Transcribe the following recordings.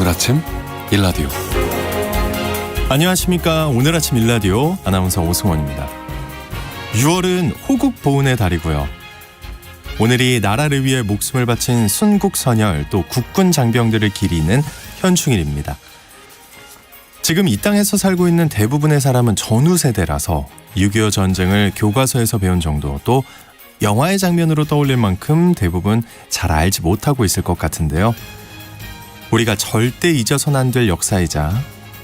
오늘 아침 일라디오. 안녕하십니까. 오늘 아침 일라디오 아나운서 오승원입니다. 6월은 호국 보훈의 달이고요. 오늘이 나라를 위해 목숨을 바친 순국선열 또 국군 장병들을 기리는 현충일입니다. 지금 이 땅에서 살고 있는 대부분의 사람은 전후 세대라서 6.25 전쟁을 교과서에서 배운 정도 또 영화의 장면으로 떠올릴 만큼 대부분 잘 알지 못하고 있을 것 같은데요. 우리가 절대 잊어서는 안 될 역사이자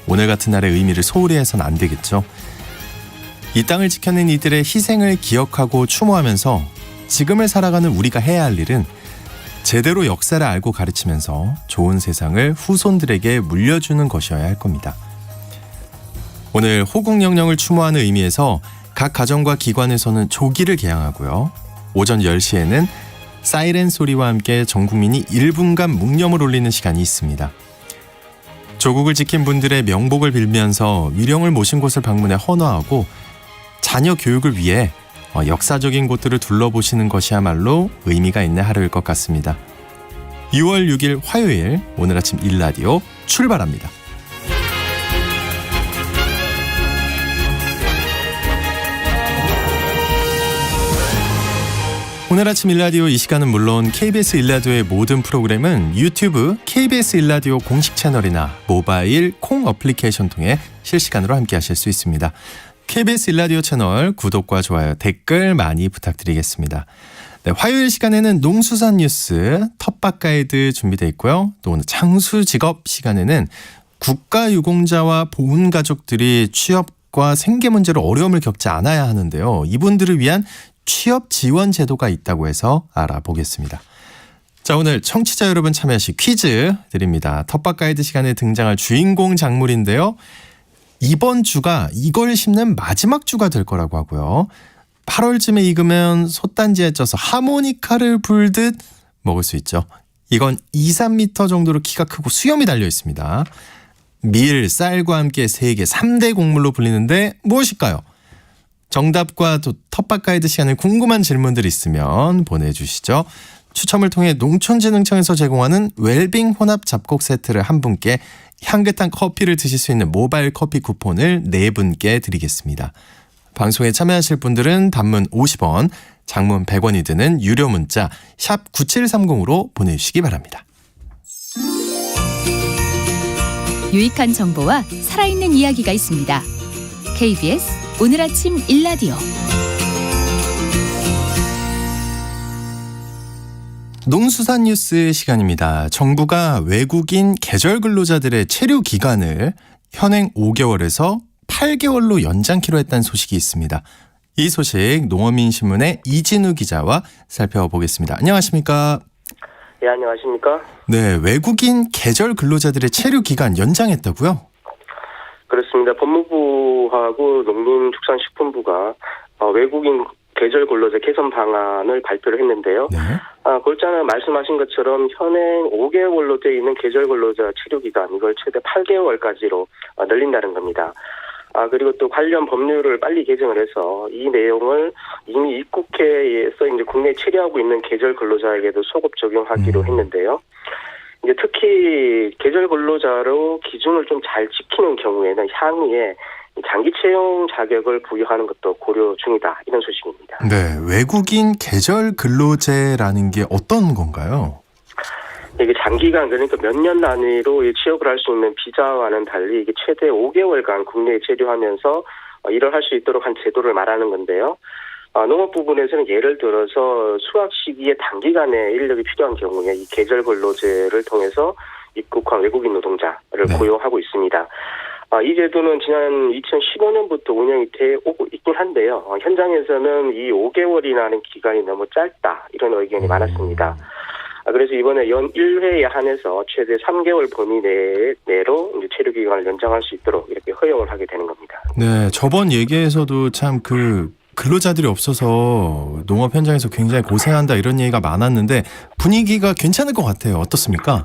오늘 같은 날의 의미를 소홀히 해서는 안 되겠죠. 이 땅을 지켜낸 이들의 희생을 기억하고 추모하면서 지금을 살아가는 우리가 해야 할 일은 제대로 역사를 알고 가르치면서 좋은 세상을 후손들에게 물려주는 것이어야 할 겁니다. 오늘 호국영령을 추모하는 의미에서 각 가정과 기관에서는 조기를 개항하고요. 오전 10시에는 사이렌 소리와 함께 전 국민이 1분간 묵념을 올리는 시간이 있습니다. 조국을 지킨 분들의 명복을 빌면서 위령을 모신 곳을 방문해 헌화하고 자녀 교육을 위해 역사적인 곳들을 둘러보시는 것이야말로 의미가 있는 하루일 것 같습니다. 6월 6일 화요일 오늘 아침 일라디오 출발합니다. 오늘 아침 일라디오 이 시간은 물론 KBS 일라디오의 모든 프로그램은 유튜브 KBS 일라디오 공식 채널이나 모바일 콩 어플리케이션 통해 실시간으로 함께 하실 수 있습니다. KBS 일라디오 채널 구독과 좋아요, 댓글 많이 부탁드리겠습니다. 네, 화요일 시간에는 농수산 뉴스 텃밭 가이드 준비되어 있고요. 또 오늘 창수직업 시간에는 국가유공자와 보훈 가족들이 취업과 생계 문제로 어려움을 겪지 않아야 하는데요. 이분들을 위한 취업 지원 제도가 있다고 해서 알아보겠습니다. 자, 오늘 청취자 여러분 참여하실 퀴즈 드립니다. 텃밭 가이드 시간에 등장할 주인공 작물인데요. 이번 주가 이걸 심는 마지막 주가 될 거라고 하고요. 8월쯤에 익으면 솥단지에 쪄서 하모니카를 불듯 먹을 수 있죠. 이건 2-3m 정도로 키가 크고 수염이 달려 있습니다. 밀, 쌀과 함께 세계 3대 곡물로 불리는데 무엇일까요? 정답과 또 텃밭 가이드 시간에 궁금한 질문들 있으면 보내주시죠. 추첨을 통해 농촌진흥청에서 제공하는 웰빙 혼합 잡곡 세트를 한 분께 향긋한 커피를 드실 수 있는 모바일 커피 쿠폰을 4분께 드리겠습니다. 방송에 참여하실 분들은 단문 50원, 장문 100원이 드는 유료 문자 샵 9730으로 보내주시기 바랍니다. 유익한 정보와 살아있는 이야기가 있습니다. KBS 오늘 아침 일라디오. 농수산 뉴스 시간입니다. 정부가 외국인 계절 근로자들의 체류 기간을 현행 5개월에서 8개월로 연장키로 했다는 소식이 있습니다. 이 소식 농어민신문의 이진우 기자와 살펴보겠습니다. 안녕하십니까? 네, 안녕하십니까? 네, 외국인 계절 근로자들의 체류 기간 연장했다고요? 그렇습니다. 법무부하고 농림축산식품부가 외국인 계절 근로자 개선 방안을 발표를 했는데요. 네. 골자는 말씀하신 것처럼 현행 5개월로 되어 있는 계절 근로자 체류 기간 이걸 최대 8개월까지로 늘린다는 겁니다. 그리고 또 관련 법률을 빨리 개정을 해서 이 내용을 이미 입국해에서 이제 국내에 체류하고 있는 계절 근로자에게도 소급 적용하기로 했는데요. 이제 특히 계절 근로자로 기준을 좀 잘 지키는 경우에는 향후에 장기 채용 자격을 부여하는 것도 고려 중이다. 이런 소식입니다. 네, 외국인 계절 근로제라는 게 어떤 건가요? 이게 장기간 그러니까 몇 년 단위로 취업을 할 수 있는 비자와는 달리 이게 최대 5개월간 국내에 체류하면서 일을 할 수 있도록 한 제도를 말하는 건데요. 농업 부분에서는 예를 들어서 수확 시기에 단기간에 인력이 필요한 경우에 이 계절 근로제를 통해서 입국한 외국인 노동자를 고용하고 있습니다. 이 제도는 지난 2015년부터 운영이 되어 오고 있긴 한데요. 현장에서는 이 5개월이라는 기간이 너무 짧다 이런 의견이 많았습니다. 그래서 이번에 연 1회에 한해서 최대 3개월 범위 내로 이제 체류 기간을 연장할 수 있도록 이렇게 허용을 하게 되는 겁니다. 네, 저번 얘기에서도 참 근로자들이 없어서 농업 현장에서 굉장히 고생한다 이런 얘기가 많았는데 분위기가 괜찮을 것 같아요. 어떻습니까?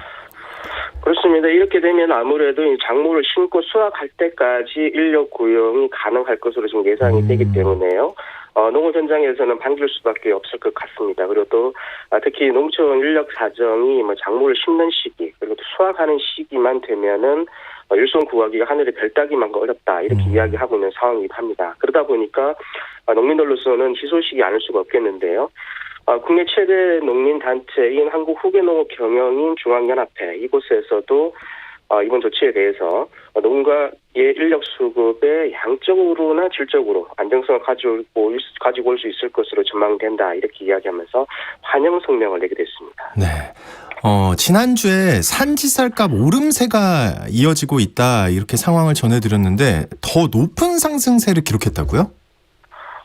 그렇습니다. 이렇게 되면 아무래도 이 작물을 심고 수확할 때까지 인력 고용이 가능할 것으로 지금 예상이 되기 때문에요. 농업 현장에서는 반길 수밖에 없을 것 같습니다. 그리고 또 특히 농촌 인력 사정이 작물을 심는 시기 그리고 또 수확하는 시기만 되면은 일손 구하기가 하늘의 별 따기만큼 어렵다 이렇게 이야기하고 있는 상황이기도 합니다. 그러다 보니까 농민들로서는 희소식이 않을 수가 없겠는데요. 국내 최대 농민단체인 한국후계농업경영인 중앙연합회 이곳에서도 이번 조치에 대해서 농가의 인력 수급에 양적으로나 질적으로 안정성을 가지고 올 수 있을 것으로 전망된다 이렇게 이야기하면서 환영 성명을 내게 됐습니다. 네. 지난주에 산지쌀값 오름세가 이어지고 있다 이렇게 상황을 전해드렸는데 더 높은 상승세를 기록했다고요?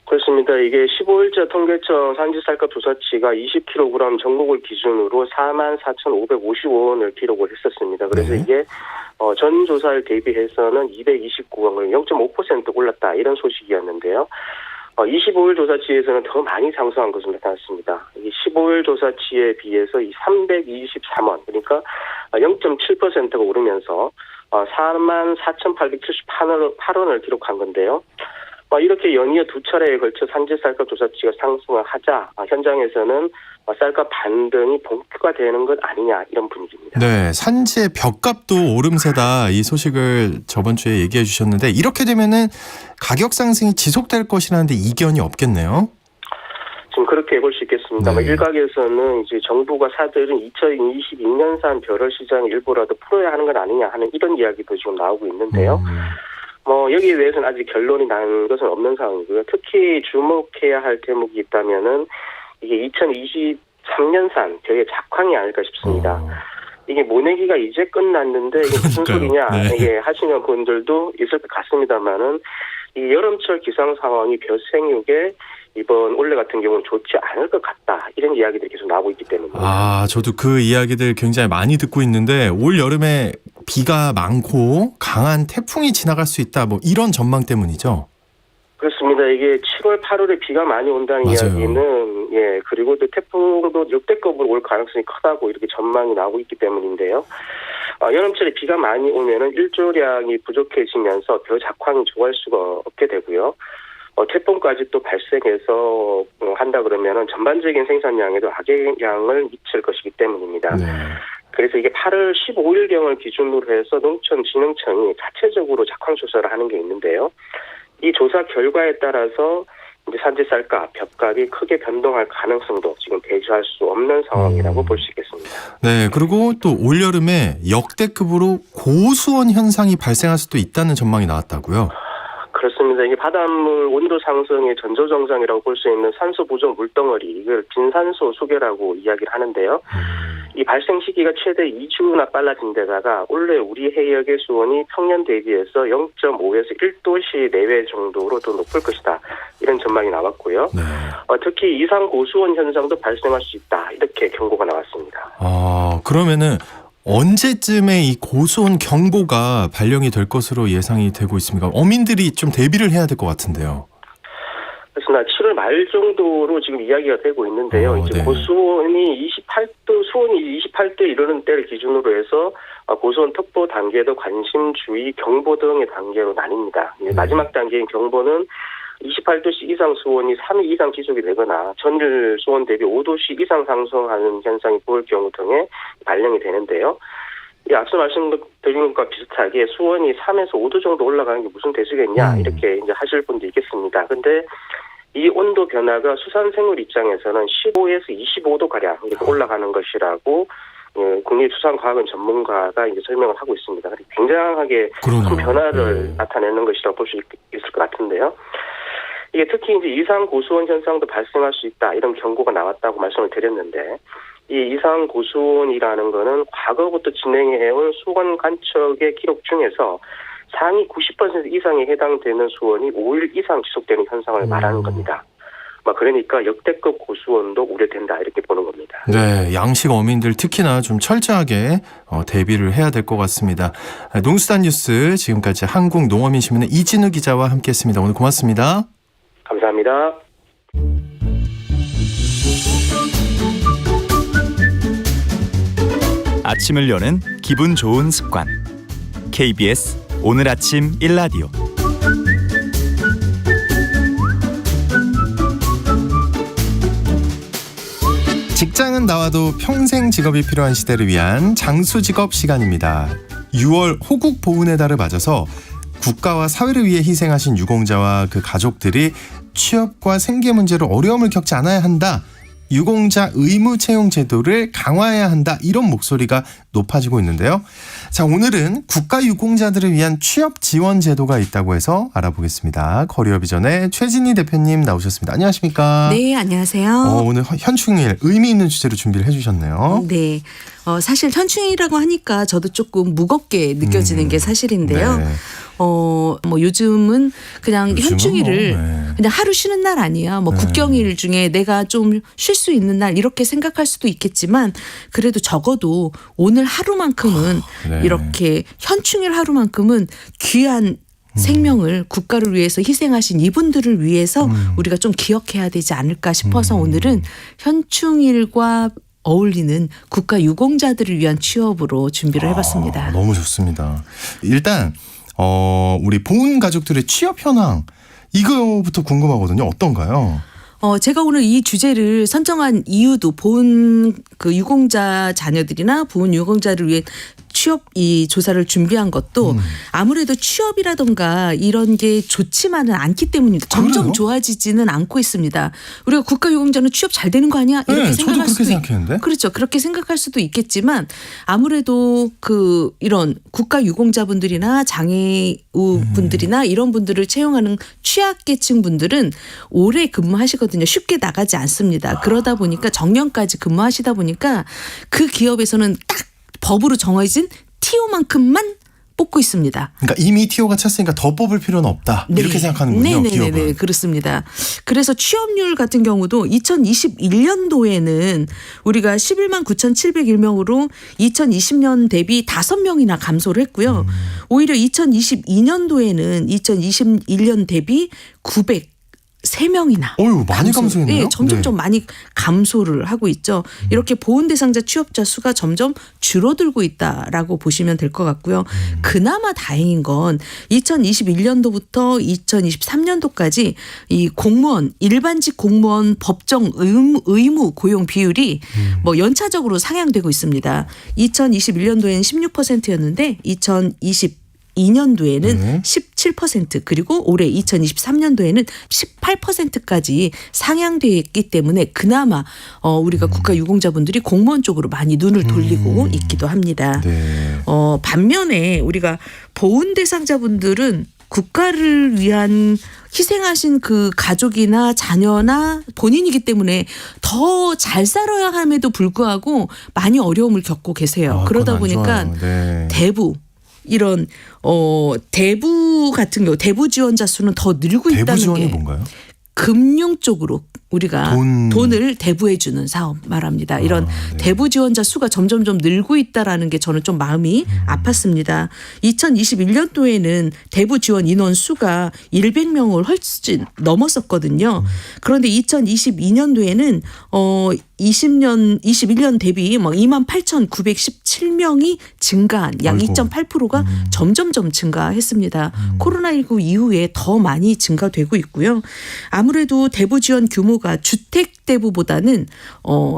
그렇습니다. 이게 15일자 통계청 산지쌀값 조사치가 20kg 전국을 기준으로 44,555원을 기록을 했었습니다. 그래서 네. 이게 전 조사를 대비해서는 229원, 0.5% 올랐다 이런 소식이었는데요. 25일 조사치에서는 더 많이 상승한 것으로 나타났습니다. 이 15일 조사치에 비해서 이 323원, 그러니까 0.7%가 오르면서 44,878원을 기록한 건데요. 이렇게 연이어 두 차례에 걸쳐 산지쌀값 조사치가 상승을 하자 현장에서는 쌀값 반등이 본격화 되는 것 아니냐 이런 분위기입니다. 네, 산지의 벽값도 오름세다 이 소식을 저번 주에 얘기해 주셨는데 이렇게 되면은 가격 상승이 지속될 것이라는데 이견이 없겠네요. 지금 그렇게 볼 수 있겠습니다. 네. 일각에서는 이제 정부가 사들인 2022년산 벼럴 시장 일부라도 풀어야 하는 건 아니냐 하는 이런 이야기도 지금 나오고 있는데요. 여기에 대해서는 아직 결론이 난 것은 없는 상황이고요. 특히 주목해야 할 대목이 있다면은 이게 2023년산 벼의 작황이 아닐까 싶습니다. 이게 모내기가 이제 끝났는데 이게 무슨 소리냐 네. 이게 하시는 분들도 있을 것 같습니다만은 이 여름철 기상 상황이 벼 생육에 이번 올해 같은 경우는 좋지 않을 것 같다 이런 이야기들이 계속 나오고 있기 때문에. 저도 그 이야기들 굉장히 많이 듣고 있는데 올 여름에 비가 많고 강한 태풍이 지나갈 수 있다 뭐 이런 전망 때문이죠. 그렇습니다. 이게 7월, 8월에 비가 많이 온다는 맞아요. 이야기는 그리고 또 태풍도 역대급으로 올 가능성이 크다고 이렇게 전망이 나오고 있기 때문인데요. 여름철에 비가 많이 오면은 일조량이 부족해지면서 벼 작황이 좋아할 수가 없게 되고요. 태풍까지 또 발생해서 한다 그러면은 전반적인 생산량에도 악영향을 미칠 것이기 때문입니다. 네. 그래서 이게 8월 15일경을 기준으로 해서 농촌진흥청이 자체적으로 작황 조사를 하는 게 있는데요. 이 조사 결과에 따라서 이제 산지쌀값, 벼값이 크게 변동할 가능성도 지금 배제할 수 없는 상황이라고 볼 수 있겠습니다. 네, 그리고 또 올여름에 역대급으로 고수원 현상이 발생할 수도 있다는 전망이 나왔다고요. 그렇습니다. 이게 바닷물 온도 상승의 전조정장이라고 볼 수 있는 산소 부족 물덩어리, 이걸 빈산소 수계라고 이야기를 하는데요. 이 발생 시기가 최대 2주나 빨라진 데다가 올해 우리 해역의 수온이 평년 대비해서 0.5에서 1도씨 내외 정도로 더 높을 것이다. 이런 전망이 나왔고요. 네. 특히 이상 고수온 현상도 발생할 수 있다. 이렇게 경고가 나왔습니다. 그러면은 언제쯤에 이 고수온 경보가 발령이 될 것으로 예상이 되고 있습니까? 어민들이 좀 대비를 해야 될 것 같은데요. 그렇습니다. 7월 말 정도로 지금 이야기가 되고 있는데요. 이제 네. 고수온이 28도 이르는 때를 기준으로 해서 고수온 특보 단계도 관심, 주의, 경보 등의 단계로 나뉩니다. 마지막 단계인 경보는 28도씨 이상 수온이 3일 이상 지속이 되거나 전일 수온 대비 5도씨 이상 상승하는 현상이 보일 경우 등에 발령이 되는데요. 앞서 말씀드린 것과 비슷하게 수온이 3에서 5도 정도 올라가는 게 무슨 대수겠냐 이렇게 이제 하실 분도 있겠습니다. 근데 이 온도 변화가 수산생물 입장에서는 15에서 25도 가량 이렇게 올라가는 것이라고 국립수산과학원 전문가가 이제 설명을 하고 있습니다. 굉장하게 큰 변화를 나타내는 것이라고 볼 수 있을 것 같은데요. 이게 특히 이제 이상 고수온 현상도 발생할 수 있다 이런 경고가 나왔다고 말씀을 드렸는데 이 이상 고수온이라는 거는 과거부터 진행해온 수온 관측의 기록 중에서 상위 90% 이상에 해당되는 수온이 5일 이상 지속되는 현상을 말하는 겁니다. 그러니까 역대급 고수온도 우려된다 이렇게 보는 겁니다. 네, 양식 어민들 특히나 좀 철저하게 대비를 해야 될 것 같습니다. 농수단 뉴스 지금까지 한국농어민신문의 이진우 기자와 함께했습니다. 오늘 고맙습니다. 감사합니다. 아침을 여는 기분 좋은 습관. KBS 오늘 아침 1라디오. 직장은 나와도 평생 직업이 필요한 시대를 위한 장수직업 시간입니다. 6월 호국 보훈의 달을 맞아서 국가와 사회를 위해 희생하신 유공자와 그 가족들이 취업과 생계 문제로 어려움을 겪지 않아야 한다. 유공자 의무 채용 제도를 강화해야 한다. 이런 목소리가 높아지고 있는데요. 자, 오늘은 국가 유공자들을 위한 취업 지원 제도가 있다고 해서 알아보겠습니다. 커리어비전의 최진희 대표님 나오셨습니다. 안녕하십니까? 네, 안녕하세요. 오늘 현충일 의미 있는 주제로 준비를 해주셨네요. 네. 사실 현충일이라고 하니까 저도 조금 무겁게 느껴지는 게 사실인데요. 네. 요즘은 그냥 요즘은 현충일을 네. 그냥 하루 쉬는 날 아니야. 국경일 중에 내가 좀 쉴 수 있는 날 이렇게 생각할 수도 있겠지만 그래도 적어도 오늘 하루만큼은 네. 이렇게 현충일 하루만큼은 귀한 생명을 국가를 위해서 희생하신 이분들을 위해서 우리가 좀 기억해야 되지 않을까 싶어서 오늘은 현충일과 어울리는 국가 유공자들을 위한 취업으로 준비를 해봤습니다. 너무 좋습니다. 일단 우리 보훈 가족들의 취업 현황 이거부터 궁금하거든요. 어떤가요? 제가 오늘 이 주제를 선정한 이유도 보훈 그 유공자 자녀들이나 보훈 유공자를 위해 취업 이 조사를 준비한 것도 아무래도 취업이라던가 이런 게 좋지만은 않기 때문입니다. 점점 그래요? 좋아지지는 않고 있습니다. 우리가 국가 유공자는 취업 잘 되는 거 아니야? 이렇게 네, 생각할 저도 그렇게 수도 생각했는데. 그렇죠. 그렇게 생각할 수도 있겠지만 아무래도 이런 국가 유공자분들이나 장애우분들이나 이런 분들을 채용하는 취약계층 분들은 오래 근무하시거든요. 쉽게 나가지 않습니다. 그러다 보니까 정년까지 근무하시다 보니까 그 기업에서는 딱 법으로 정해진 TO만큼만 뽑고 있습니다. 그러니까 이미 TO가 찼으니까 더 뽑을 필요는 없다. 네. 이렇게 생각하는군요. 네네네. 기업은. 그렇습니다. 그래서 취업률 같은 경우도 2021년도에는 우리가 11만 9,701명으로 2020년 대비 5명이나 감소를 했고요. 오히려 2022년도에는 2021년 대비 903명이나. 어휴, 많이 감소했네요. 네, 점점 좀 많이 감소를 하고 있죠. 이렇게 보훈 대상자 취업자 수가 점점 줄어들고 있다라고 보시면 될 것 같고요. 그나마 다행인 건 2021년도부터 2023년도까지 이 공무원 일반직 공무원 법정 의무 고용 비율이 연차적으로 상향되고 있습니다. 2021년도에는 16%였는데 2022년도에는 네. 17% 그리고 올해 2023년도에는 18%까지 상향되었기 때문에 그나마 우리가 국가 유공자분들이 공무원 쪽으로 많이 눈을 돌리고 있기도 합니다. 네. 반면에 우리가 보훈 대상자분들은 국가를 위한 희생하신 그 가족이나 자녀나 본인이기 때문에 더 잘 살아야 함에도 불구하고 많이 어려움을 겪고 계세요. 그러다 그건 안 보니까 좋아요. 네. 대부 이런 대부 같은 경우 대부 지원자 수는 더 늘고 대부 있다는 지원이 게 뭔가요? 금융 쪽으로 우리가 돈을 돈을 대부해 주는 사업 말합니다. 이런 네. 대부 지원자 수가 점점점 늘고 있다라는 게 저는 좀 마음이 아팠습니다. 2021년도에는 대부 지원 인원 수가 100명을 훨씬 넘었었거든요. 그런데 2022년도에는 21년 대비 28,917명이 증가한 약 아이고. 2.8%가 점점점 증가했습니다. 코로나19 이후에 더 많이 증가되고 있고요. 아무래도 대부 지원 규모가 주택 대부보다는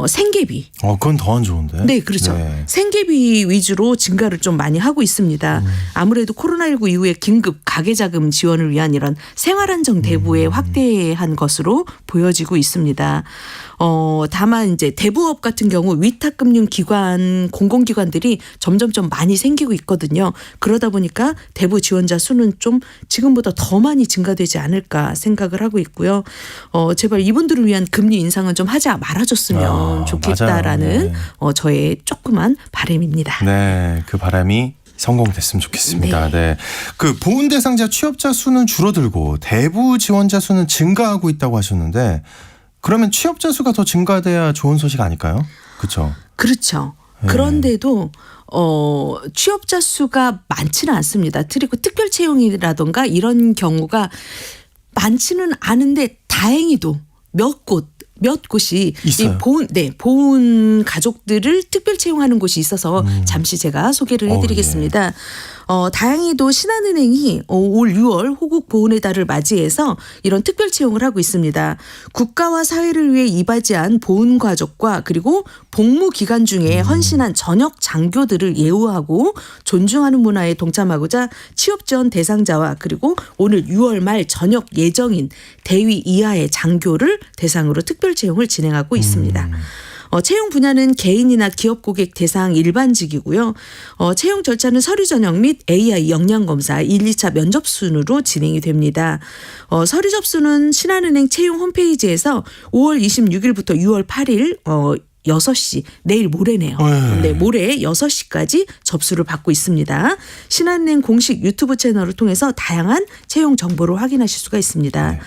생계비. 그건 더 안 좋은데. 네, 그렇죠. 네. 생계비 위주로 증가를 좀 많이 하고 있습니다. 아무래도 코로나19 이후에 긴급 가계자금 지원을 위한 이런 생활안정 대부에 확대한 것으로 보여지고 있습니다. 다만 이제 대부업 같은 경우 위탁금융기관 공공기관들이 점점점 많이 생기고 있거든요. 그러다 보니까 대부 지원자 수는 좀 지금보다 더 많이 증가되지 않을까 생각을 하고 있고요. 제발 이분들을 위한 금리 인상은 좀 하지 말아줬으면 좋겠다라는 저의 조그만 바람입니다. 네, 그 바람이 성공됐으면 좋겠습니다. 네. 그 보훈 대상자 취업자 수는 줄어들고 대부 지원자 수는 증가하고 있다고 하셨는데 그러면 취업자 수가 더 증가돼야 좋은 소식 아닐까요? 그렇죠. 그렇죠. 그런데도 취업자 수가 많지는 않습니다. 그리고 특별 채용이라던가 이런 경우가 많지는 않은데 다행히도 몇 곳이 있어요. 이 보훈 가족들을 특별 채용하는 곳이 있어서 잠시 제가 소개를 해드리겠습니다. 다행히도 신한은행이 올 6월 호국 보훈의 달을 맞이해서 이런 특별 채용을 하고 있습니다. 국가와 사회를 위해 이바지한 보훈 가족과 그리고 복무 기간 중에 헌신한 전역 장교들을 예우하고 존중하는 문화에 동참하고자 취업 지원 대상자와 그리고 오늘 6월 말 전역 예정인 대위 이하의 장교를 대상으로 특별 채용을 진행하고 있습니다. 채용 분야는 개인이나 기업 고객 대상 일반직이고요. 채용 절차는 서류 전형 및 AI 역량 검사 1, 2차 면접 순으로 진행이 됩니다. 서류 접수는 신한은행 채용 홈페이지에서 5월 26일부터 6월 8일 6시 내일 모레네요. 네, 모레 6시까지 접수를 받고 있습니다. 신한은행 공식 유튜브 채널을 통해서 다양한 채용 정보를 확인하실 수가 있습니다. 네.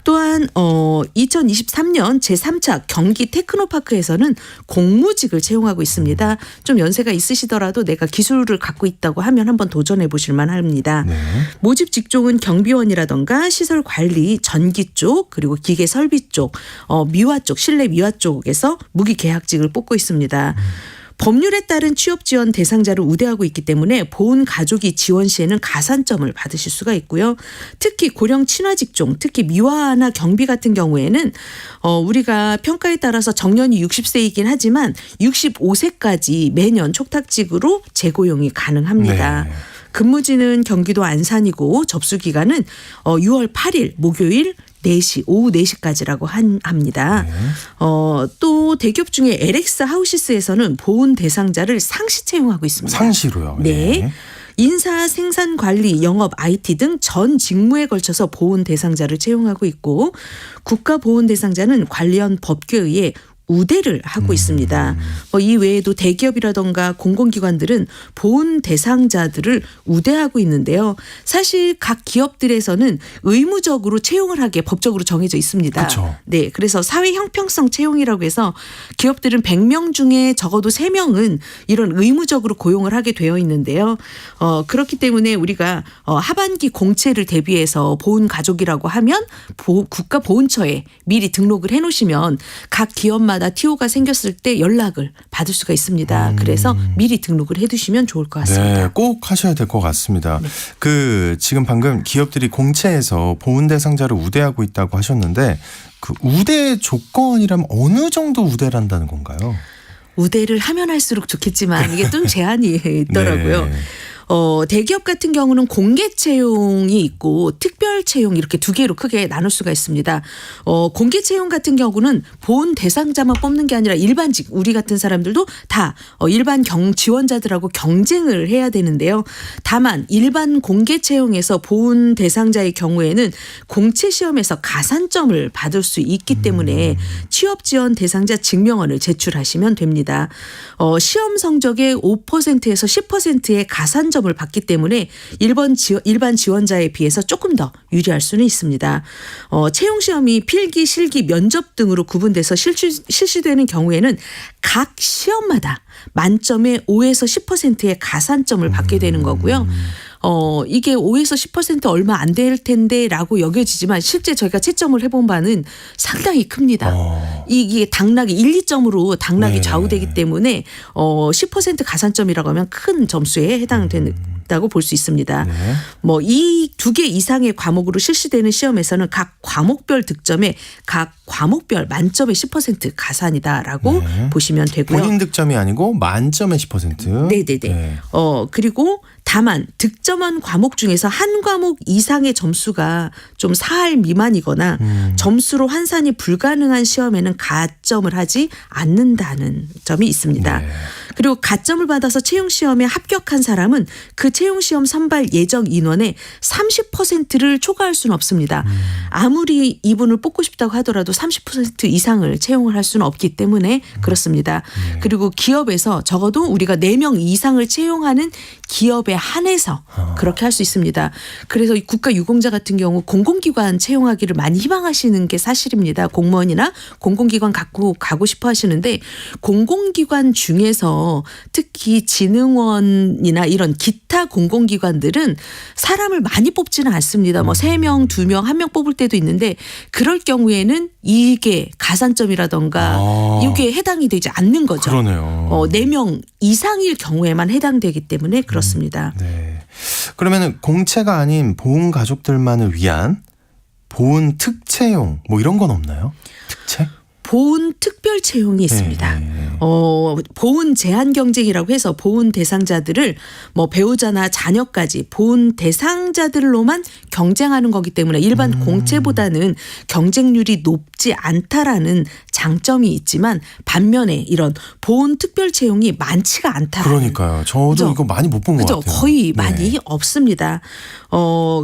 또한 2023년 제3차 경기 테크노파크에서는 공무직을 채용하고 있습니다. 좀 연세가 있으시더라도 내가 기술을 갖고 있다고 하면 한번 도전해 보실 만합니다. 네. 모집 직종은 경비원이라던가 시설 관리, 전기 쪽 그리고 기계 설비 쪽, 미화 쪽, 실내 미화 쪽에서 무기 계약직을 뽑고 있습니다. 법률에 따른 취업 지원 대상자를 우대하고 있기 때문에 보훈 가족이 지원 시에는 가산점을 받으실 수가 있고요. 특히 고령 친화 직종, 특히 미화나 경비 같은 경우에는 우리가 평가에 따라서 정년이 60세이긴 하지만 65세까지 매년 촉탁직으로 재고용이 가능합니다. 네. 근무지는 경기도 안산이고 접수 기간은 6월 8일 목요일 4시, 오후 4시까지라고 합니다. 네. 또 대기업 중에 LX 하우시스에서는 보훈 대상자를 상시 채용하고 있습니다. 상시로요? 네. 네. 인사, 생산, 관리, 영업, IT 등 전 직무에 걸쳐서 보훈 대상자를 채용하고 있고 국가 보훈 대상자는 관련 법규에 의해 우대를 하고 있습니다. 이 외에도 대기업이라던가 공공기관들은 보훈 대상자들을 우대하고 있는데요. 사실 각 기업들에서는 의무적으로 채용을 하게 법적으로 정해져 있습니다. 그렇죠. 네, 그래서 사회 형평성 채용이라고 해서 기업들은 100명 중에 적어도 3명은 이런 의무적으로 고용을 하게 되어 있는데요. 그렇기 때문에 우리가 하반기 공채를 대비해서 보훈 가족이라고 하면 국가보훈처에 미리 등록을 해놓으시면 각 기업마다 TO가 생겼을 때 연락을 받을 수가 있습니다. 그래서 미리 등록을 해두시면 좋을 것 같습니다. 네, 꼭 하셔야 될 것 같습니다. 네. 지금 방금 기업들이 공채에서 보훈 대상자를 우대하고 있다고 하셨는데 그 우대 조건이라면 어느 정도 우대를 한다는 건가요? 우대를 하면 할수록 좋겠지만 이게 좀 제한이 있더라고요. 네. 대기업 같은 경우는 공개 채용이 있고 특별 채용 이렇게 두 개로 크게 나눌 수가 있습니다. 공개 채용 같은 경우는 보훈 대상자만 뽑는 게 아니라 일반직 우리 같은 사람들도 다 일반 지원자들하고 경쟁을 해야 되는데요. 다만 일반 공개 채용에서 보훈 대상자의 경우에는 공채 시험에서 가산점을 받을 수 있기 때문에 취업 지원 대상자 증명원을 제출하시면 됩니다. 시험 성적의 5%에서 10%의 가산점을 받기 때문에 일반 지원자에 비해서 조금 더 유리할 수는 있습니다. 채용 시험이 필기, 실기, 면접 등으로 구분돼서 실시되는 경우에는 각 시험마다 만점에 5에서 10%의 가산점을 받게 되는 거고요. 이게 5에서 10% 얼마 안 될 텐데라고 여겨지지만 실제 저희가 채점을 해본 바는 상당히 큽니다. 이게 당락이 1, 2점으로 당락이 좌우되기 때문에 10% 가산점이라고 하면 큰 점수에 해당된다고 볼 수 있습니다. 네. 이 2개 이상의 과목으로 실시되는 시험에서는 각 과목별 득점에 각 과목별 만점에 10% 가산이다라고 보시면 되고요. 본인 득점이 아니고 만점에 10%. 네네네. 네. 그리고 다만 득점한 과목 중에서 한 과목 이상의 점수가 좀 4할 미만이거나 점수로 환산이 불가능한 시험에는 가점을 하지 않는다는 점이 있습니다. 네. 그리고 가점을 받아서 채용시험에 합격한 사람은 그 채용시험 선발 예정 인원의 30%를 초과할 수는 없습니다. 아무리 이분을 뽑고 싶다고 하더라도 30% 이상을 채용을 할 수는 없기 때문에 그렇습니다. 그리고 기업에서 적어도 우리가 4명 이상을 채용하는 기업에 한해서 그렇게 할 수 있습니다. 그래서 국가유공자 같은 경우 공공기관 채용하기를 많이 희망하시는 게 사실입니다. 공무원이나 공공기관 갖고 가고 싶어 하시는데 공공기관 중에서 특히 진흥원이나 이런 기타 공공기관들은 사람을 많이 뽑지는 않습니다. 3명, 2명, 1명 뽑을 때도 있는데 그럴 경우에는 이게 가산점이라던가 이게 해당이 되지 않는 거죠. 그러네요. 4명 이상일 경우에만 해당되기 때문에 그렇습니다. 네. 그러면은 공채가 아닌 보훈 가족들만을 위한 보훈 특채용 뭐 이런 건 없나요? 특채? 보훈 특별 채용이 있습니다. 보훈 제한 경쟁이라고 해서 보훈 대상자들을 뭐 배우자나 자녀까지 보훈 대상자들로만 경쟁하는 거기 때문에 일반 공채보다는 경쟁률이 높지 않다라는 장점이 있지만 반면에 이런 보훈 특별 채용이 많지가 않다. 그러니까요. 저도 그죠? 이거 많이 못 본 것 그죠? 같아요. 거의 네. 많이 없습니다.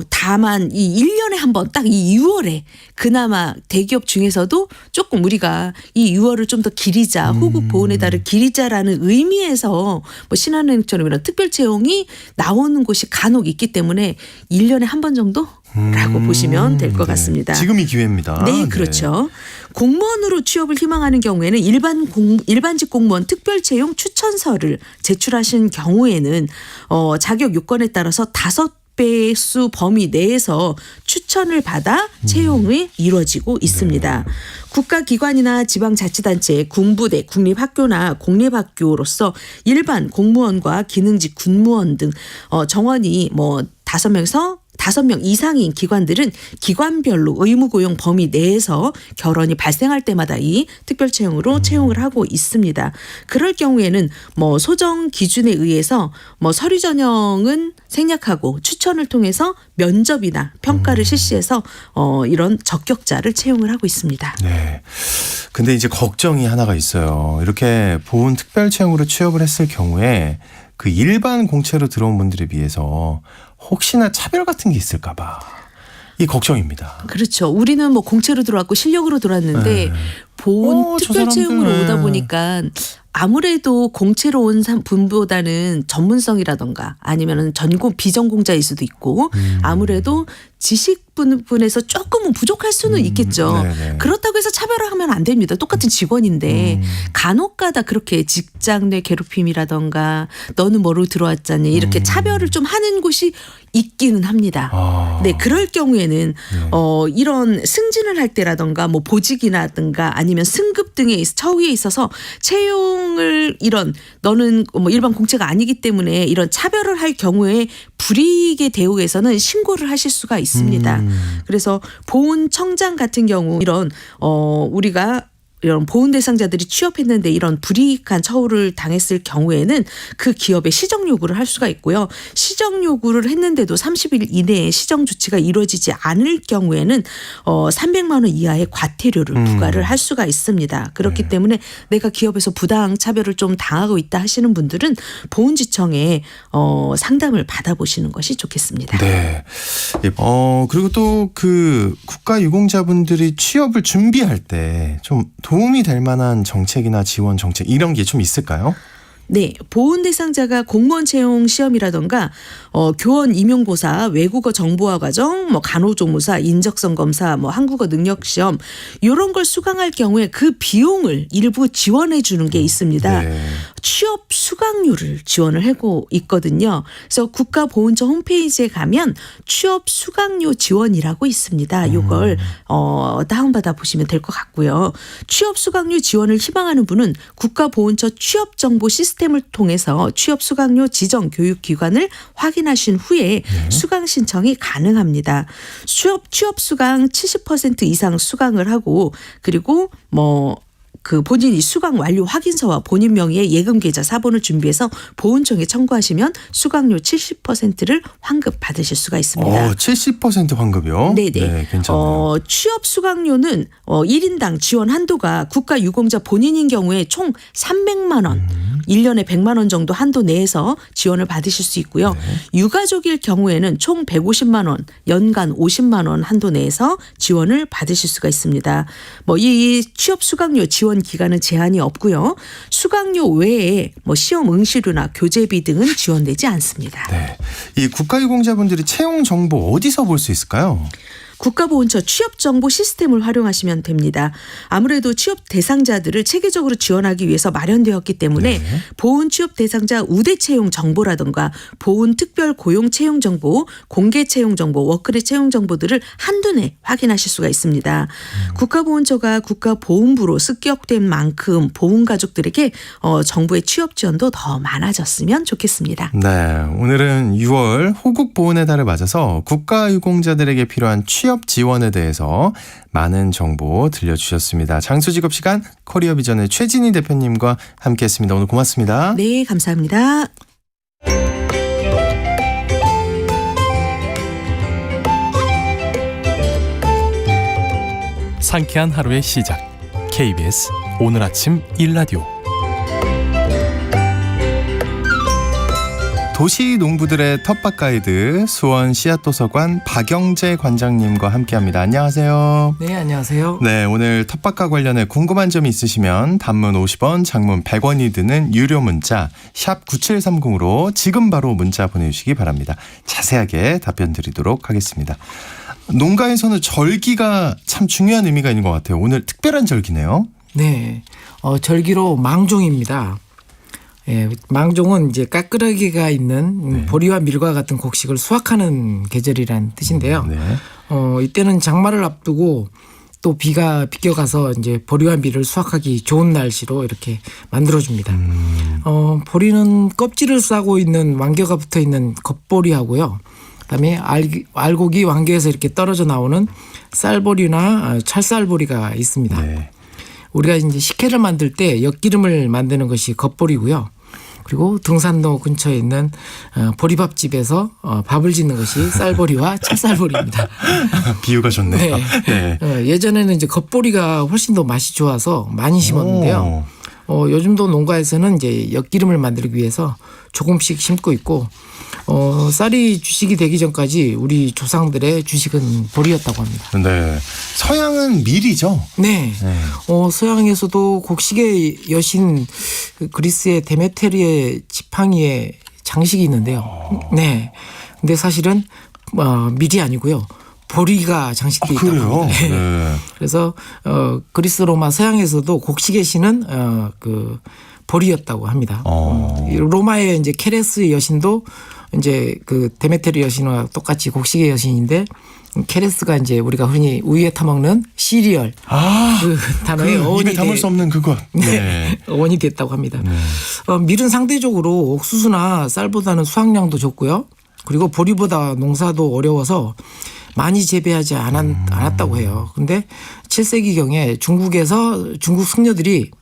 다만 이 1년에 한 번 딱 이 6월에 그나마 대기업 중에서도 조금 우리가 이 6월을 좀 더 기리자 호국 보훈의 달을 기리자라는 의미에서 뭐 신한은행처럼 이런 특별 채용이 나오는 곳이 간혹 있기 때문에 1년에 한 번 정도라고 보시면 될 것 네. 같습니다. 지금이 기회입니다. 네, 그렇죠. 공무원으로 취업을 희망하는 경우에는 일반직 공무원 특별채용 추천서를 제출하신 경우에는 자격 요건에 따라서 5배수 범위 내에서 추천을 받아 채용이 이루어지고 있습니다. 네. 국가기관이나 지방자치단체, 군부대, 국립학교나 공립학교로서 일반 공무원과 기능직 군무원 등 정원이 뭐 5명 이상인 기관들은 기관별로 의무고용 범위 내에서 결원이 발생할 때마다 이 특별채용으로 채용을 하고 있습니다. 그럴 경우에는 뭐 소정 기준에 의해서 뭐 서류 전형은 생략하고 추천을 통해서 면접이나 평가를 실시해서 이런 적격자를 채용을 하고 있습니다. 네. 근데 이제 걱정이 하나가 있어요. 이렇게 보훈 특별 채용으로 취업을 했을 경우에 그 일반 공채로 들어온 분들에 비해서 혹시나 차별 같은 게 있을까 봐. 이 걱정입니다. 그렇죠. 우리는 뭐 공채로 들어왔고 실력으로 들어왔는데 네. 보훈 저 특별 채용으로 사람들. 오다 보니까 아무래도 공채로 온 분보다는 전문성이라던가 아니면은 전공 비전공자일 수도 있고 아무래도 지식 부분에서 조금은 부족할 수는 있겠죠. 네네. 그렇다고 해서 차별을 하면 안 됩니다. 똑같은 직원인데 간혹가다 그렇게 직장 내 괴롭힘이라던가 너는 뭐로 들어왔잖니 이렇게 차별을 좀 하는 곳이 있기는 합니다. 아. 네, 그럴 경우에는 이런 승진을 할 때라던가 뭐 보직이라든가 아니면 승급 등의 처우에 있어서 채용을 이런 너는 뭐 일반 공채가 아니기 때문에 이런 차별을 할 경우에 불이익의 대우에서는 신고를 하실 수가 있습니다. 그래서 보훈청장 같은 경우 이런 우리가 이런 보훈 대상자들이 취업했는데 이런 불이익한 처우를 당했을 경우에는 그 기업에 시정 요구를 할 수가 있고요. 시정 요구를 했는데도 30일 이내에 시정 조치가 이루어지지 않을 경우에는 300만 원 이하의 과태료를 부과를 할 수가 있습니다. 그렇기 때문에 내가 기업에서 부당 차별을 좀 당하고 있다 하시는 분들은 보훈지청에 상담을 받아보시는 것이 좋겠습니다. 네. 그리고 또 그 국가유공자분들이 취업을 준비할 때 좀 도움이 될 만한 정책이나 지원 정책 이런 게 좀 있을까요? 네, 보훈 대상자가 공무원 채용 시험이라던가 교원 임용고사, 외국어 정보화 과정, 뭐 간호조무사, 인적성 검사, 뭐 한국어 능력 시험 이런 걸 수강할 경우에 그 비용을 일부 지원해 주는 게 있습니다. 네. 취업 수강료를 지원을 하고 있거든요. 그래서 국가보훈처 홈페이지에 가면 취업 수강료 지원이라고 있습니다. 이걸 다운받아 보시면 될 것 같고요. 취업 수강료 지원을 희망하는 분은 국가보훈처 취업정보 시스템을 통해서 취업 수강료 지정 교육기관을 확인하신 후에 수강 신청이 가능합니다. 취업 수강 70% 이상 수강을 하고 그리고 그 본인이 수강 완료 확인서와 본인 명의의 예금 계좌 사본을 준비해서 보훈청에 청구하시면 수강료 70%를 환급 받으실 수가 있습니다. 70% 환급이요? 네네. 네, 괜찮아요. 취업 수강료는 1인당 지원 한도가 국가유공자 본인인 경우에 총 300만 원, 1년에 100만 원 정도 한도 내에서 지원을 받으실 수 있고요. 유가족일 경우에는 총 150만 원, 연간 50만 원 한도 내에서 지원을 받으실 수가 있습니다. 이 취업 수강료 지원 기간은 제한이 없고요. 수강료 외에 시험 응시료나 교재비 등은 지원되지 않습니다. 네. 이 국가유공자분들이 채용 정보 어디서 볼 수 있을까요? 국가보훈처 취업정보 시스템을 활용하시면 됩니다. 아무래도 취업 대상자들을 체계적으로 지원하기 위해서 마련되었기 때문에 네. 보훈 취업 대상자 우대 채용 정보라든가 보훈 특별 고용 채용 정보, 공개 채용 정보, 워크리 채용 정보들을 한눈에 확인하실 수가 있습니다. 국가보훈처가 국가보훈부로 습격된 만큼 보훈가족들에게 정부의 취업 지원도 더 많아졌으면 좋겠습니다. 네, 오늘은 6월 호국 보훈의 달을 맞아서 국가유공자들에게 필요한 취업 지원에 대해서 많은 정보 들려주셨습니다. 장수직업 시간 커리어 비전의 최진희 대표님과 함께했습니다. 오늘 고맙습니다. 네, 감사합니다. 상쾌한 하루의 시작. KBS 오늘 아침 일라디오. 도시 농부들의 텃밭 가이드 수원 씨앗도서관 박영재 관장님과 함께합니다. 안녕하세요. 네, 안녕하세요. 네, 오늘 텃밭과 관련해 궁금한 점이 있으시면 단문 50원, 장문 100원이 드는 유료 문자 샵 9730으로 지금 바로 문자 보내주시기 바랍니다. 자세하게 답변 드리도록 하겠습니다. 농가에서는 절기가 참 중요한 의미가 있는 것 같아요. 오늘 특별한 절기네요. 네, 절기로 망종입니다. 예, 망종은 이제 까끄러기가 있는 보리와 밀과 같은 곡식을 수확하는 계절이라는 뜻인데요. 네. 이때는 장마를 앞두고 또 비가 비껴가서 이제 보리와 밀을 수확하기 좋은 날씨로 이렇게 만들어줍니다. 보리는 껍질을 싸고 있는 완겨가 붙어 있는 겉보리하고요. 그다음에 알곡이 완겨에서 이렇게 떨어져 나오는 쌀보리나 찰쌀보리가 있습니다. 네. 우리가 이제 식혜를 만들 때 엿기름을 만드는 것이 겉보리고요. 그리고 등산로 근처에 있는 보리밥집에서 밥을 짓는 것이 쌀보리와 찰쌀보리입니다. 비유가 좋네요. 네. 네. 예전에는 이제 겉보리가 훨씬 더 맛이 좋아서 많이 심었는데요. 요즘도 농가에서는 이제 엿기름을 만들기 위해서 조금씩 심고 있고 쌀이 주식이 되기 전까지 우리 조상들의 주식은 보리였다고 합니다. 네. 서양은 밀이죠? 네. 네. 서양에서도 곡식의 여신 그리스의 데메테리의 지팡이의 장식이 있는데요. 네. 근데 사실은 밀이 아니고요. 보리가 장식돼 있다고 그래요? 합니다. 네. 그래서 그리스 로마 서양에서도 곡식의 신은 그 보리였다고 합니다. 로마의 이제 케레스 여신도 이제 그 데메테르 여신과 똑같이 곡식의 여신인데 케레스가 이제 우리가 흔히 우유에 타먹는 시리얼 그 단어의 어원이 입에 담을 수 없는 그것. 네. 어원이 됐다고 합니다. 밀은 상대적으로 옥수수나 쌀보다는 수확량도 적고요. 그리고 보리보다 농사도 어려워서 많이 재배하지 않았다고 해요. 그런데 7세기경에 중국에서 중국 승려들이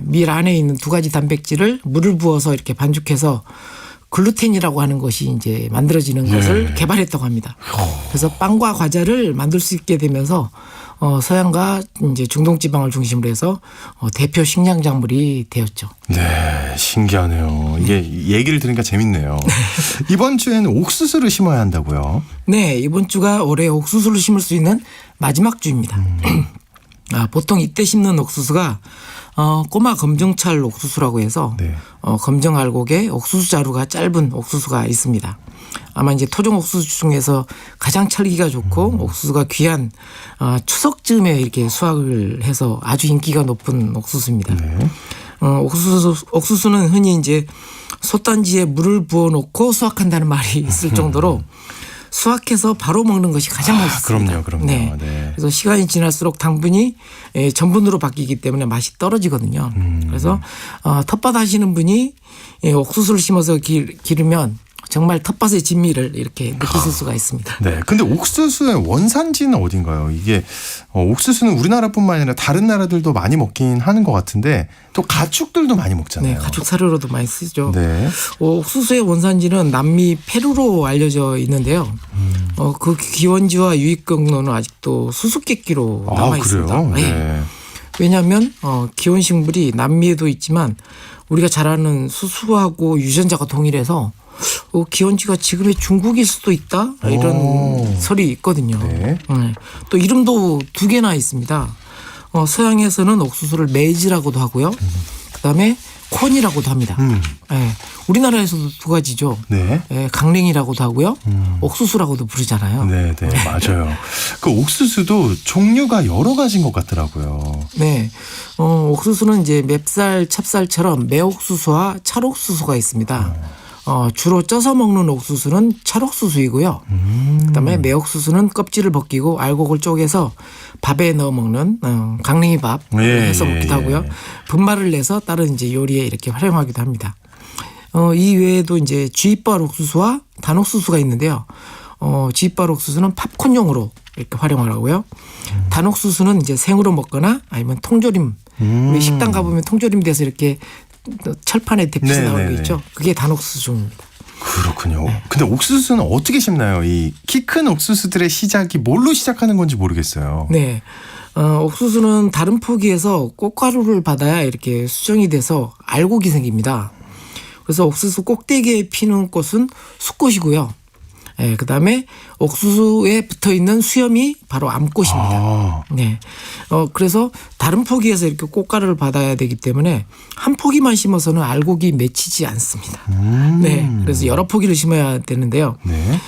밀 안에 있는 두 가지 단백질을 물을 부어서 이렇게 반죽해서 글루텐이라고 하는 것이 이제 만들어지는 것을 개발했다고 합니다. 그래서 빵과 과자를 만들 수 있게 되면서 서양과 이제 중동 지방을 중심으로 해서 대표 식량 작물이 되었죠. 네, 신기하네요. 이게 얘기를 들으니까 재밌네요. 이번 주에는 옥수수를 심어야 한다고요? 네, 이번 주가 올해 옥수수를 심을 수 있는 마지막 주입니다. 보통 이때 심는 옥수수가 꼬마 검정찰 옥수수라고 해서 네. 검정 알곡에 옥수수 자루가 짧은 옥수수가 있습니다. 아마 이제 토종 옥수수 중에서 가장 찰기가 좋고 옥수수가 귀한 추석쯤에 이렇게 수확을 해서 아주 인기가 높은 옥수수입니다. 네. 옥수수는 흔히 이제 솥단지에 물을 부어놓고 수확한다는 말이 있을 정도로 수확해서 바로 먹는 것이 가장 맛있습니다. 그럼요. 네. 네. 그래서 시간이 지날수록 당분이 전분으로 바뀌기 때문에 맛이 떨어지거든요. 그래서 텃밭 하시는 분이 옥수수를 심어서 기르면 정말 텃밭의 진미를 이렇게 느끼실 수가 있습니다. 네. 근데 옥수수의 원산지는 어딘가요? 이게 옥수수는 우리나라뿐만 아니라 다른 나라들도 많이 먹긴 하는 것 같은데 또 가축들도 많이 먹잖아요. 네, 가축 사료로도 많이 쓰죠. 네. 옥수수의 원산지는 남미 페루로 알려져 있는데요. 그 기원지와 유입 경로는 아직도 수수께끼로 남아 있습니다. 그래요? 네. 왜냐하면 기원식물이 남미에도 있지만 우리가 잘 아는 수수하고 유전자가 동일해서 기원지가 지금의 중국일 수도 있다 이런 설이 있거든요. 네. 또 이름도 두 개나 있습니다. 서양에서는 옥수수를 메이즈라고도 하고요. 그다음에 콘이라고도 합니다. 예, 우리나라에서도 두 가지죠. 네. 예, 강냉이라고도 하고요. 옥수수라고도 부르잖아요. 네, 네, 맞아요. 그 옥수수도 종류가 여러 가지인 것 같더라고요. 네. 옥수수는 이제 맵쌀, 찹쌀처럼 매옥수수와 찰옥수수가 있습니다. 주로 쪄서 먹는 옥수수는 찰옥수수이고요. 그다음에 매옥수수는 껍질을 벗기고 알곡을 쪼개서 밥에 넣어 먹는 강냉이밥 예, 해서 예, 먹기도 하고요. 예. 분말을 내서 다른 이제 요리에 이렇게 활용하기도 합니다. 이 외에도 이제 쥐이빨 옥수수와 단옥수수가 있는데요. 쥐이빨 옥수수는 팝콘용으로 이렇게 활용하라고요. 단옥수수는 이제 생으로 먹거나 아니면 통조림. 우리 식당 가보면 통조림 돼서 이렇게 철판에 데펴서 네, 나오는 네, 게 네. 있죠. 그게 단옥수수입니다. 그렇군요. 근데 옥수수는 어떻게 심나요? 이 키 큰 옥수수들의 시작이 뭘로 시작하는 건지 모르겠어요. 네. 옥수수는 다른 포기에서 꽃가루를 받아야 이렇게 수정이 돼서 알곡이 생깁니다. 그래서 옥수수 꼭대기에 피는 꽃은 숫꽃이고요. 예, 그다음에 옥수수에 붙어 있는 수염이 바로 암꽃입니다. 아, 네. 그래서 다른 포기에서 이렇게 꽃가루를 받아야 되기 때문에 한 포기만 심어서는 알곡이 맺히지 않습니다. 네. 그래서 여러 포기를 심어야 되는데요. 네.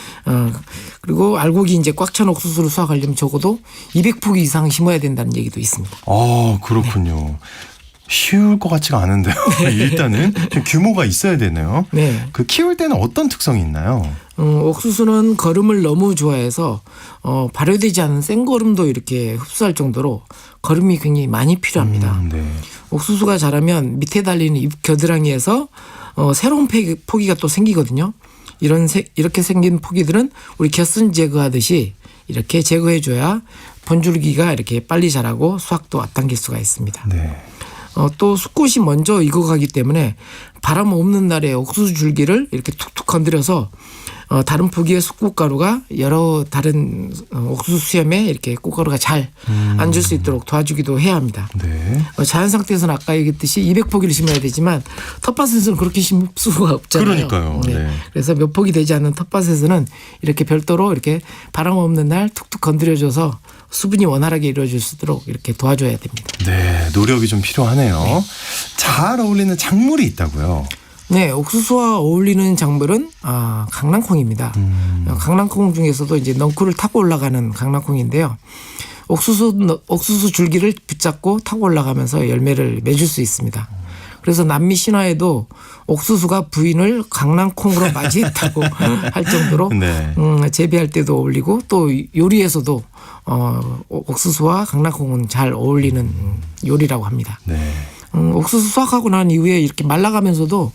그리고 알곡이 이제 꽉 찬 옥수수를 수확하려면 적어도 200포기 이상 심어야 된다는 얘기도 있습니다. 아, 그렇군요. 쉬울 것 같지가 않은데요. 일단은 좀 규모가 있어야 되네요. 네. 그 키울 때는 어떤 특성이 있나요? 옥수수는 거름을 너무 좋아해서 발효되지 않은 생거름도 이렇게 흡수할 정도로 거름이 굉장히 많이 필요합니다. 네. 옥수수가 자라면 밑에 달리는 잎 겨드랑이에서 새로운 포기가 또 생기거든요. 이렇게 생긴 포기들은 우리 겨순 제거하듯이 이렇게 제거해줘야 번줄기가 이렇게 빨리 자라고 수확도 앞당길 수가 있습니다. 네. 또 숫꽃이 먼저 익어가기 때문에 바람 없는 날에 옥수수 줄기를 이렇게 툭툭 건드려서 다른 포기의 숫꽃가루가 여러 다른 옥수수 수염에 이렇게 꽃가루가 잘 앉을 수 있도록 도와주기도 해야 합니다. 네. 자연 상태에서는 아까 얘기했듯이 200포기를 심어야 되지만 텃밭에서는 그렇게 심을 수가 없잖아요. 그러니까요. 네. 그래서 몇 포기 되지 않는 텃밭에서는 이렇게 별도로 이렇게 바람 없는 날 툭툭 건드려줘서 수분이 원활하게 이루어질 수 있도록 이렇게 도와줘야 됩니다. 네, 노력이 좀 필요하네요. 잘 어울리는 작물이 있다고요. 네, 옥수수와 어울리는 작물은 강낭콩입니다. 강낭콩 중에서도 이제 넝쿨을 타고 올라가는 강낭콩인데요. 옥수수 줄기를 붙잡고 타고 올라가면서 열매를 맺을 수 있습니다. 그래서 남미 신화에도 옥수수가 부인을 강낭콩으로 맞이했다고 할 정도로 네. 재배할 때도 어울리고 또 요리에서도 옥수수와 강낭콩은 잘 어울리는 요리라고 합니다. 네. 옥수수 수확하고 난 이후에 이렇게 말라가면서도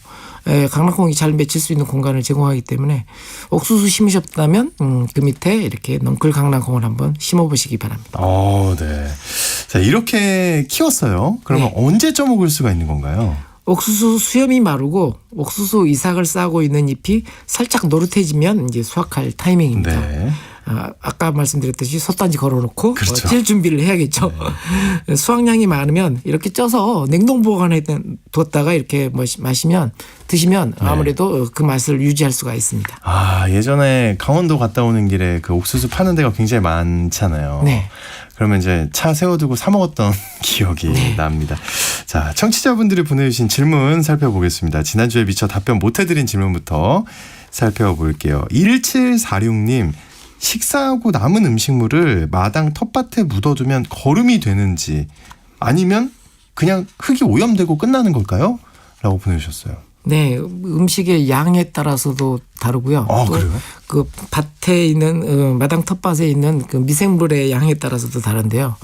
강낭콩이 잘 맺힐 수 있는 공간을 제공하기 때문에 옥수수 심으셨다면 그 밑에 이렇게 넝쿨 강낭콩을 한번 심어보시기 바랍니다. 네. 자, 이렇게 키웠어요. 그러면 네. 언제 쪄먹을 수가 있는 건가요? 옥수수 수염이 마르고 옥수수 이삭을 싸고 있는 잎이 살짝 노릇해지면 이제 수확할 타이밍입니다. 네. 아까 말씀드렸듯이 솥단지 걸어놓고 그렇죠. 찔 준비를 해야겠죠. 수확량이 많으면 이렇게 쪄서 냉동 보관해 뒀다가 이렇게 드시면 아무래도 그 맛을 유지할 수가 있습니다. 예전에 강원도 갔다 오는 길에 그 옥수수 파는 데가 굉장히 많잖아요. 네. 그러면 이제 차 세워두고 사 먹었던 기억이 납니다. 자, 청취자분들이 보내주신 질문 살펴보겠습니다. 지난주에 미처 답변 못해드린 질문부터 살펴볼게요. 1746님, 식사하고 남은 음식물을 마당 텃밭에 묻어두면 거름이 되는지 아니면 그냥 흙이 오염되고 끝나는 걸까요? 라고 보내주셨어요. 네, 음식의 양에 따라서도 다르고요. 또 그래요? 그 밭에 있는 마당 텃밭에 있는 그 미생물의 양에 따라서도 다른데요.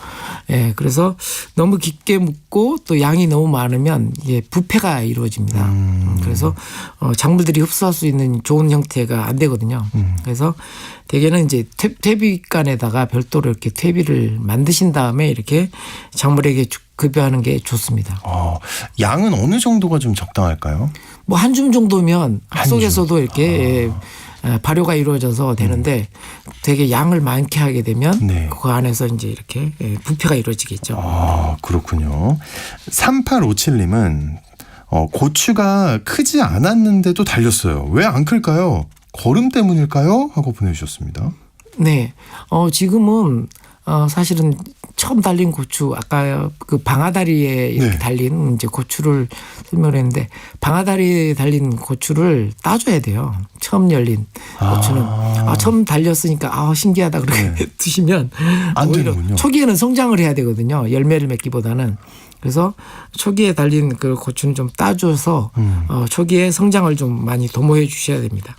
예, 그래서 너무 깊게 묻고 또 양이 너무 많으면 이게 부패가 이루어집니다. 그래서 작물들이 흡수할 수 있는 좋은 형태가 안 되거든요. 그래서 대개는 이제 퇴비간에다가 별도로 이렇게 퇴비를 만드신 다음에 이렇게 작물에게 급여하는 게 좋습니다. 양은 어느 정도가 좀 적당할까요? 뭐 한 줌 정도면 한 속에서도 이렇게 발효가 이루어져서 되는데 되게 양을 많게 하게 되면 네. 그 안에서 이제 이렇게 부패가 이루어지겠죠. 그렇군요. 3857님은 고추가 크지 않았는데도 달렸어요. 왜 안 클까요? 거름 때문일까요? 하고 보내주셨습니다. 네. 지금은 사실은 처음 달린 고추 아까 그 방아다리에 이렇게 네. 달린 이제 고추를 설명을 했는데 방아다리에 달린 고추를 따줘야 돼요. 처음 열린 고추는 처음 달렸으니까 신기하다 그렇게 드시면 안 오히려 되는군요. 초기에는 성장을 해야 되거든요. 열매를 맺기보다는. 그래서 초기에 달린 그 고추는 좀 따줘서 초기에 성장을 좀 많이 도모해 주셔야 됩니다.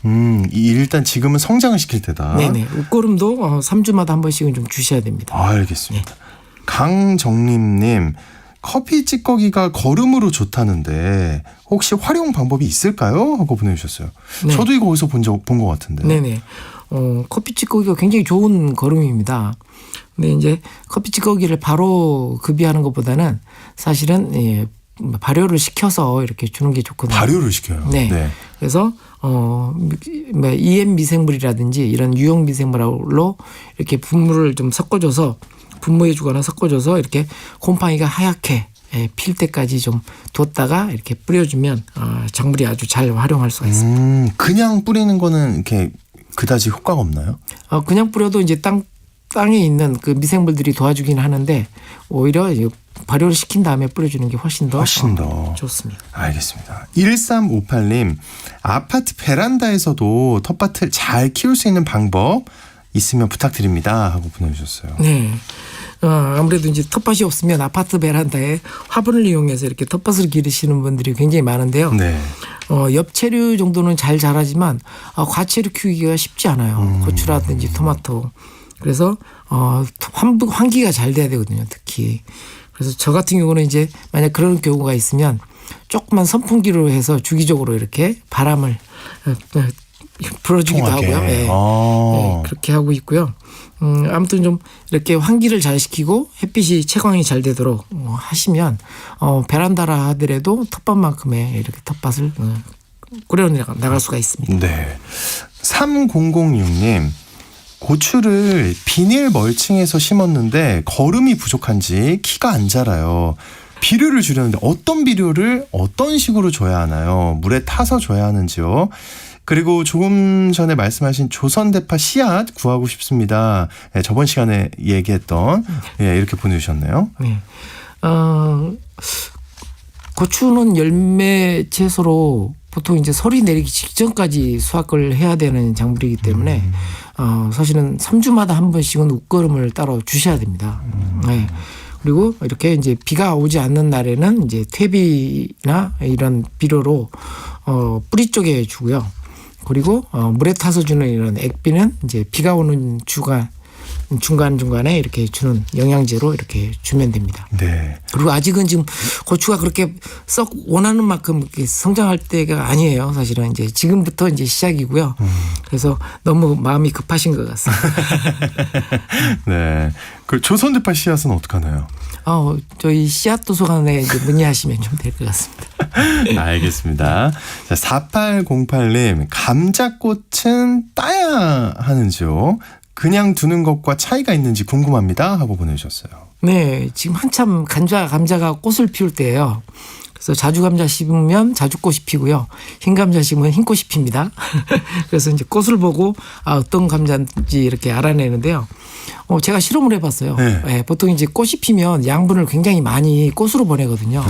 일단 지금은 성장을 시킬 때다. 네네. 웃거름도 3주마다 한 번씩은 좀 주셔야 됩니다. 알겠습니다. 강정림님, 커피 찌꺼기가 거름으로 좋다는데 혹시 활용 방법이 있을까요? 하고 보내주셨어요. 네. 저도 이거 어디서 본 것 같은데. 네네. 커피 찌꺼기가 굉장히 좋은 거름입니다. 근데 이제 커피 찌꺼기를 바로 급이하는 것보다는 사실은 발효를 시켜서 이렇게 주는 게 좋거든요. 발효를 시켜요. 네. 그래서 EM 미생물이라든지 이런 유용 미생물로 이렇게 분무를 좀 섞어줘서 분무해주거나 섞어줘서 이렇게 곰팡이가 하얗게 필 때까지 좀 뒀다가 이렇게 뿌려주면 작물이 아주 잘 활용할 수가 있습니다. 그냥 뿌리는 거는 이렇게 그다지 효과가 없나요? 그냥 뿌려도 이제 땅에 있는 그 미생물들이 도와주긴 하는데 오히려 발효를 시킨 다음에 뿌려주는 게 훨씬 더 좋습니다. 알겠습니다. 1358님, 아파트 베란다에서도 텃밭을 잘 키울 수 있는 방법 있으면 부탁드립니다 하고 보내주셨어요. 네. 아무래도 이제 텃밭이 없으면 아파트 베란다에 화분을 이용해서 이렇게 텃밭을 기르시는 분들이 굉장히 많은데요. 네. 엽채류 정도는 잘 자라지만 과채류 키우기가 쉽지 않아요. 고추라든지 토마토. 그래서 환기가 잘 돼야 되거든요. 특히. 그래서 저 같은 경우는 이제 만약 그런 경우가 있으면 조그만 선풍기로 해서 주기적으로 이렇게 바람을 불어주기도 통하게. 하고요. 네, 그렇게 하고 있고요. 아무튼 좀 이렇게 환기를 잘 시키고 햇빛이 채광이 잘 되도록 하시면 베란다라 하더라도 텃밭만큼의 이렇게 텃밭을 꾸려 나갈 수가 있습니다. 네. 3006님, 고추를 비닐 멀칭해서 심었는데 거름이 부족한지 키가 안 자라요. 비료를 주려는데 어떤 비료를 어떤 식으로 줘야 하나요? 물에 타서 줘야 하는지요? 그리고 조금 전에 말씀하신 조선대파 씨앗 구하고 싶습니다. 네, 저번 시간에 얘기했던 이렇게 보내주셨네요. 네. 고추는 열매 채소로 보통 이제 설이 내리기 직전까지 수확을 해야 되는 작물이기 때문에 사실은 3주마다 한 번씩은 웃거름을 따로 주셔야 됩니다. 네. 그리고 이렇게 이제 비가 오지 않는 날에는 이제 퇴비나 이런 비료로 뿌리 쪽에 주고요. 그리고 물에 타서 주는 이런 액비는 이제 비가 오는 중간중간에 이렇게 주는 영양제로 이렇게 주면 됩니다. 네. 그리고 아직은 지금 고추가 그렇게 썩 원하는 만큼 성장할 때가 아니에요. 사실은 이제 지금부터 이제 시작이고요. 그래서 너무 마음이 급하신 것 같습니다. 네. 그 조선대파 씨앗은 어떡하나요? 저희 씨앗 도서관에 이제 문의하시면 좀 될 것 같습니다. 알겠습니다. 자, 4808님, 감자꽃은 따야 하는지요? 그냥 두는 것과 차이가 있는지 궁금합니다 하고 보내주셨어요. 네, 지금 한참 감자가 꽃을 피울 때예요. 그래서 자주감자 심으면 자주꽃이 피고요. 흰감자 심으면 흰꽃이 핍니다. 그래서 이제 꽃을 보고 어떤 감자인지 이렇게 알아내는데요. 제가 실험을 해봤어요. 네, 보통 이제 꽃이 피면 양분을 굉장히 많이 꽃으로 보내거든요.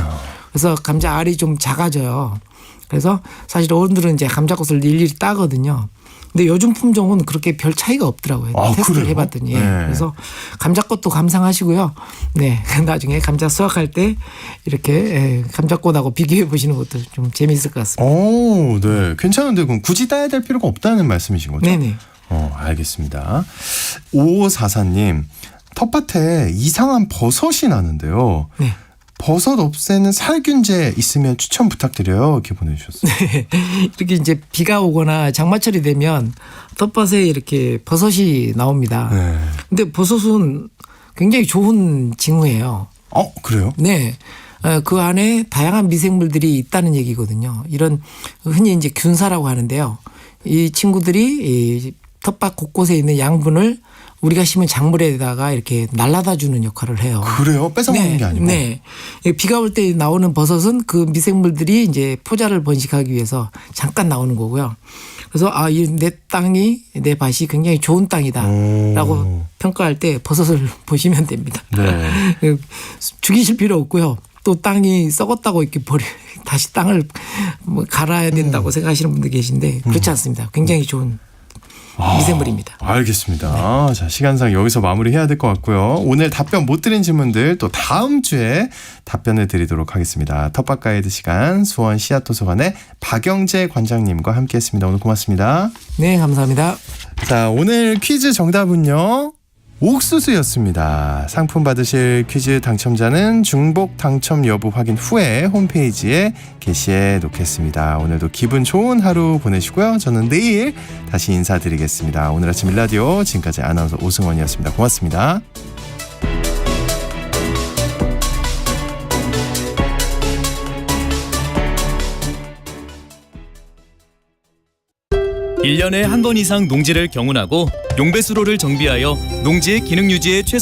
그래서 감자 알이 좀 작아져요. 그래서 사실 어른들은 이제 감자꽃을 일일이 따거든요. 근데 요즘 품종은 그렇게 별 차이가 없더라고요. 테스트를 그래요? 해봤더니. 네. 그래서 감자꽃도 감상하시고요. 네, 나중에 감자 수확할 때 이렇게 감자꽃하고 비교해 보시는 것도 좀 재미있을 것 같습니다. 오, 네. 괜찮은데 그럼 굳이 따야 될 필요가 없다는 말씀이신 거죠? 네네. 알겠습니다. 5544님, 텃밭에 이상한 버섯이 나는데요. 네. 버섯 없애는 살균제 있으면 추천 부탁드려요. 이렇게 보내주셨어요. 이렇게 이제 비가 오거나 장마철이 되면 텃밭에 이렇게 버섯이 나옵니다. 네. 근데 버섯은 굉장히 좋은 징후예요. 그래요? 네. 그 안에 다양한 미생물들이 있다는 얘기거든요. 이런 흔히 이제 균사라고 하는데요. 이 친구들이 이 텃밭 곳곳에 있는 양분을 우리가 심은 작물에다가 이렇게 날라다 주는 역할을 해요. 그래요? 뺏어 먹는 게 아니고. 네. 비가 올 때 나오는 버섯은 그 미생물들이 이제 포자를 번식하기 위해서 잠깐 나오는 거고요. 그래서 이 내 땅이 내 밭이 굉장히 좋은 땅이다라고 평가할 때 버섯을 보시면 됩니다. 네. 죽이실 필요 없고요. 또 땅이 썩었다고 이렇게 다시 땅을 뭐 갈아야 된다고 생각하시는 분들 계신데 그렇지 않습니다. 굉장히 좋은 미생물입니다. 알겠습니다. 자, 시간상 여기서 마무리해야 될 것 같고요. 오늘 답변 못 드린 질문들 또 다음 주에 답변을 드리도록 하겠습니다. 텃밭 가이드 시간 수원 씨앗도서관의 박영재 관장님과 함께했습니다. 오늘 고맙습니다. 네, 감사합니다. 자, 오늘 퀴즈 정답은요. 옥수수였습니다. 상품 받으실 퀴즈 당첨자는 중복 당첨 여부 확인 후에 홈페이지에 게시해 놓겠습니다. 오늘도 기분 좋은 하루 보내시고요. 저는 내일 다시 인사드리겠습니다. 오늘 아침 일라디오 지금까지 아나운서 오승원이었습니다. 고맙습니다. 1년에 한 번 이상 농지를 경운하고 용배수로를 정비하여 농지의 기능 유지에 최선